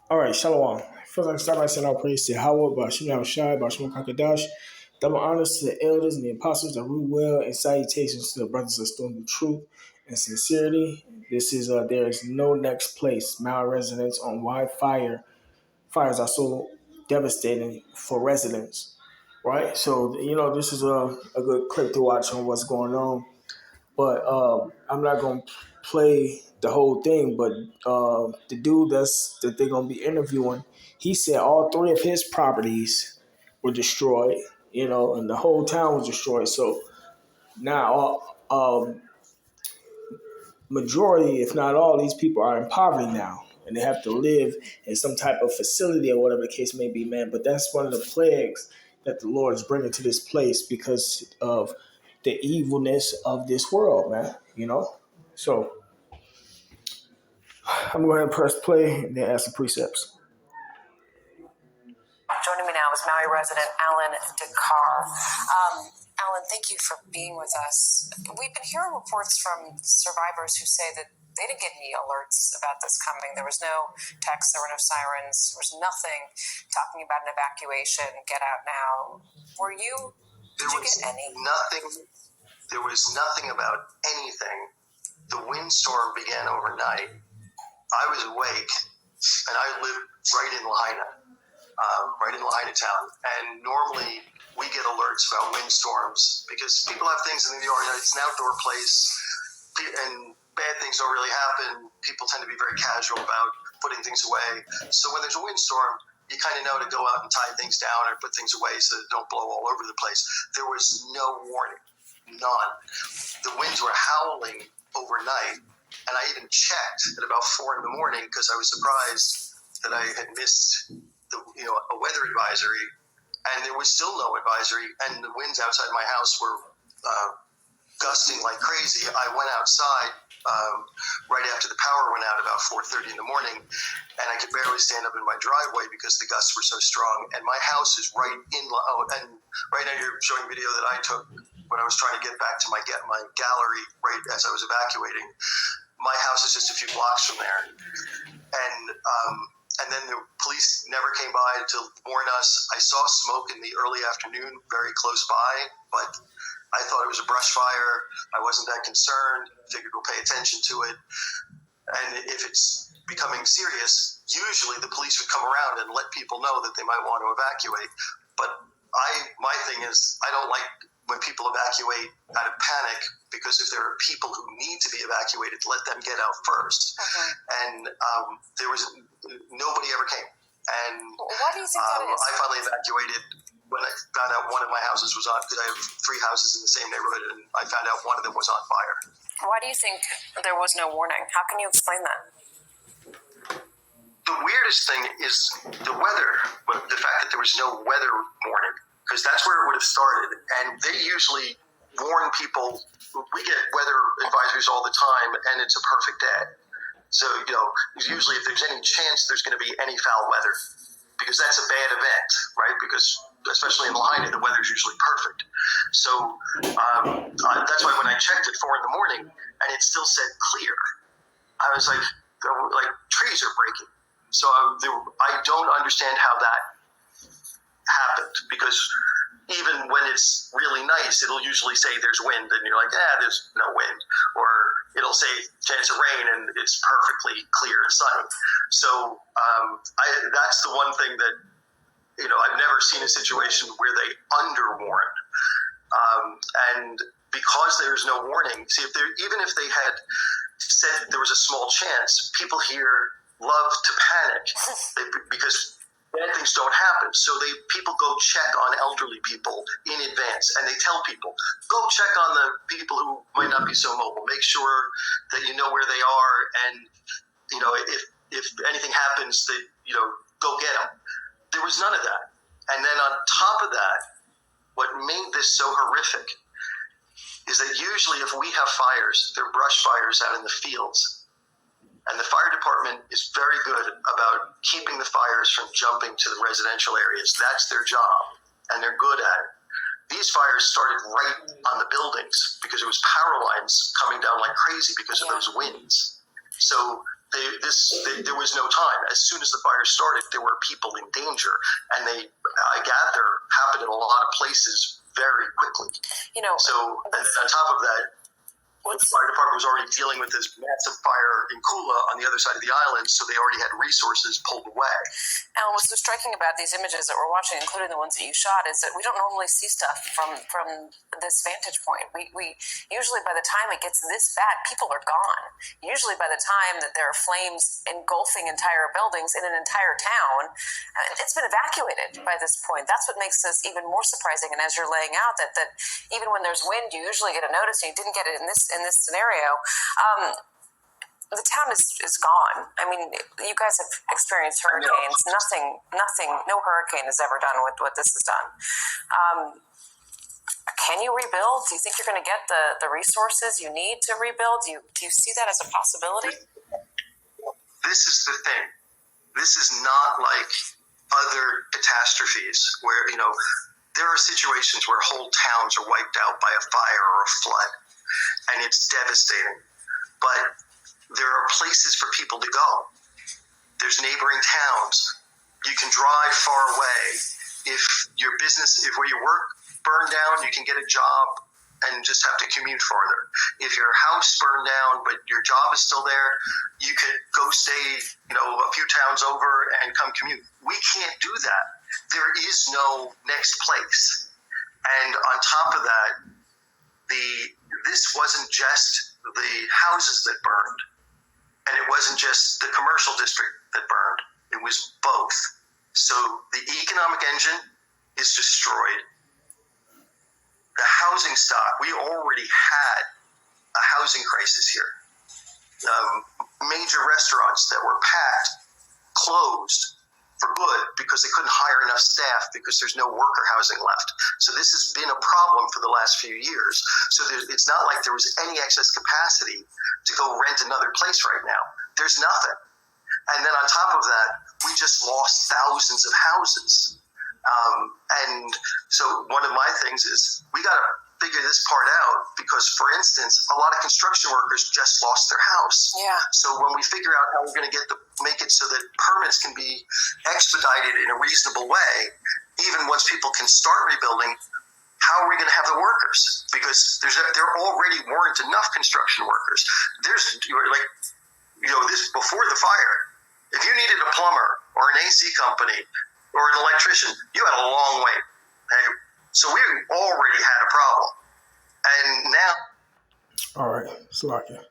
All right, Shalom. First, I start by saying all praise to Howard, Bashim Shai, Bashim Kakadash. Double honors to the elders and the apostles that rule well, and salutations to the brothers that storm the truth and sincerity. This is there is no next place. Mount residents on why fires are so devastating for residents, right? So this is a good clip to watch on what's going on. But I'm not gonna play the whole thing. But the dude that they're gonna be interviewing, he said all three of his properties were destroyed. And the whole town was destroyed. So now, majority, if not all, these people are in poverty now, and they have to live in some type of facility or whatever the case may be, man. But that's one of the plagues that the Lord is bringing to this place because of the evilness of this world, man. So I'm going to press play and then add some precepts. Joining me now is Maui resident Alan Dakar. Alan, thank you for being with us. We've been hearing reports from survivors who say that they didn't get any alerts about this coming. There was no text, there were no sirens, there was nothing talking about an evacuation, get out now. Did you get any? There was nothing about anything. The windstorm began overnight. I was awake, and I lived right in Lahaina town. And normally we get alerts about windstorms because people have things in the yard. It's an outdoor place, and bad things don't really happen. People tend to be very casual about putting things away. So when there's a windstorm, you kind of know to go out and tie things down or put things away so that they don't blow all over the place. There was no warning, none. The winds were howling overnight. And I even checked at about 4 a.m. because I was surprised that I had missed a weather advisory, and there was still no advisory. And the winds outside my house were gusting like crazy. I went outside right after the power went out about 4:30 in the morning, and I could barely stand up in my driveway because the gusts were so strong. And my house is right in. And right now you're showing video that I took when I was trying to get back to my gallery right as I was evacuating. My house is just a few blocks from there, and then the police never came by to warn us. I saw smoke in the early afternoon, very close by, but I thought it was a brush fire. I wasn't that concerned. Figured we'll pay attention to it, and if it's becoming serious, usually the police would come around and let people know that they might want to evacuate. But my thing is, I don't like when people evacuate out of panic, because if there are people who need to be evacuated, let them get out first. Okay. And there was nobody ever came. And why do you think that is? I finally evacuated when I found out one of my houses was on, because I have 3 houses in the same neighborhood, and I found out one of them was on fire. Why do you think there was no warning? How can you explain that? The weirdest thing is the weather, the fact that there was no weather warning, because that's where it would have started. And they usually warn people. We get weather advisories all the time, and it's a perfect day. So, usually if there's any chance there's going to be any foul weather, because that's a bad event, right? Because especially in Lahaina, the weather's usually perfect. So that's why when I checked at 4 a.m. and it still said clear, I was like trees are breaking. So I don't understand how that happened, because even when it's really nice, it'll usually say there's wind, and you're like, there's no wind. Or it'll say chance of rain, and it's perfectly clear and sunny. So that's the one thing that, I've never seen a situation where they underwarned. And because there's no warning, even if they had said there was a small chance, people here love to panic because bad things don't happen. So people go check on elderly people in advance, and they tell people, go check on the people who might not be so mobile. Make sure that you know where they are, and if anything happens, that go get them. There was none of that. And then on top of that, what made this so horrific is that usually if we have fires, they're brush fires out in the fields. And the fire department is very good about keeping the fires from jumping to the residential areas. That's their job, and they're good at it. These fires started right on the buildings because it was power lines coming down like crazy because of those winds. So there was no time. As soon as the fire started, there were people in danger, and I gather, happened in a lot of places very quickly. So, and then on top of that, the fire department was already dealing with this massive fire in Kula on the other side of the island, so they already had resources pulled away. Alan, what's so striking about these images that we're watching, including the ones that you shot, is that we don't normally see stuff from this vantage point. We usually, by the time it gets this bad, people are gone. Usually, by the time that there are flames engulfing entire buildings in an entire town, it's been evacuated by this point. That's what makes this even more surprising. And as you're laying out that even when there's wind, you usually get a notice, and you didn't get it in this scenario. The town is gone. I mean, you guys have experienced hurricanes. Nothing, no hurricane has ever done what this has done. Can you rebuild? Do you think you're going to get the resources you need to rebuild? Do you see that as a possibility? This is the thing. This is not like other catastrophes where, there are situations where whole towns are wiped out by a fire or a flood, and it's devastating. But there are places for people to go. There's neighboring towns. You can drive far away. If where you work burned down, you can get a job and just have to commute farther. If your house burned down, but your job is still there, you could go stay, a few towns over and come commute. We can't do that. There is no next place. And on top of that, this wasn't just the houses that burned, and it wasn't just the commercial district that burned. It was both. So the economic engine is destroyed. The housing stock, we already had a housing crisis here. Major restaurants that were packed closed for good because they couldn't hire enough staff because there's no worker housing left. So this has been a problem for the last few years. So it's not like there was any excess capacity to go rent another place right now. There's nothing. And then on top of that, we just lost thousands of houses. And so one of my things is we got to figure this part out because, for instance, a lot of construction workers just lost their house. Yeah. So when we figure out how we're going to make it so that permits can be expedited in a reasonable way, even once people can start rebuilding, how are we going to have the workers? Because there already weren't enough construction workers. This before the fire, if you needed a plumber or an AC company or an electrician, you had a long wait. Okay? So we already had a problem. And now... All right, Slakia.